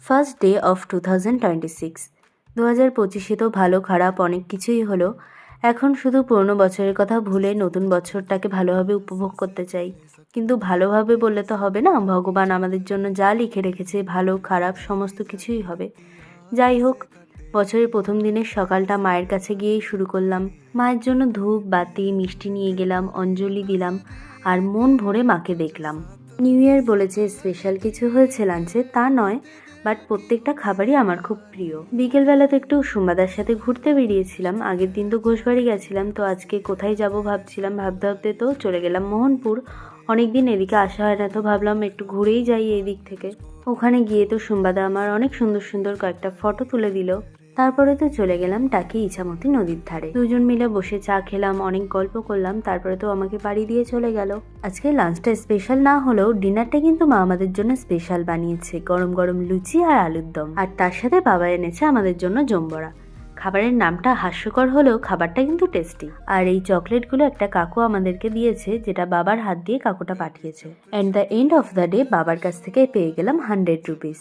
First day of 2026। 2025 তো ভালো খারাপ অনেক কিছুই হলো। এখন শুধু পুরনো বছরের কথা ভুলে নতুন বছরটাকে ভালোভাবে উপভোগ করতে চাই। কিন্তু ভালোভাবে বললে তো হবে না, ভগবান আমাদের জন্য যা লিখে রেখেছে ভালো খারাপ সমস্ত কিছুই হবে। যাই হোক, বছরের প্রথম দিনের সকালটা মায়ের কাছে গিয়েই শুরু করলাম। মায়ের জন্য ধূপ বাতি মিষ্টি নিয়ে গেলাম, অঞ্জলি দিলাম আর মন ভরে মাকে দেখলাম। নিউ ইয়ার বলেছে স্পেশাল কিছু হয়েছে লাঞ্চে, তা নয়, বাট প্রত্যেকটা খাবারই আমার খুব প্রিয়। বিকেলবেলা তো একটু সুমাদার সাথে ঘুরতে বেরিয়েছিলাম। আগের দিন তো ঘোষবাড়ি গেছিলাম, তো আজকে কোথায় যাব ভাবছিলাম, ভাবতে ভাবতে তো চলে গেলাম মোহনপুর। অনেকদিন এদিকে আসা হয় না, তো ভাবলাম একটু ঘুরেই যাই এই দিক থেকে। ওখানে গিয়ে তো সুম্বাদা আমার অনেক সুন্দর সুন্দর কয়েকটা ফটো তুলে দিল। তারপরে তো চলে গেলাম টাকি ইছামতি নদীর ধারে। দুজন মিলে বসে চা খেলাম, অনেক গল্প করলাম, তারপরে তো আমাকে বাড়ি দিয়ে চলে গেল। আজকে লাঞ্চটা স্পেশাল না হলেও ডিনারটা কিন্তু মা আমাদের জন্য স্পেশাল বানিয়েছে। গরম গরম লুচি আর আলুর দম, আর তার সাথে বাবা এনেছে আমাদের জন্য জম্বরা। খাবারের নামটা হাস্যকর হলেও খাবারটা কিন্তু টেস্টি। আর এই চকলেটগুলো একটা কাকু আমাদেরকে দিয়েছে, যেটা বাবার হাত দিয়ে কাকুটা পাঠিয়েছে। And the end of the day বাবার কাছ থেকে পেয়ে গেলাম 100 রুপিস।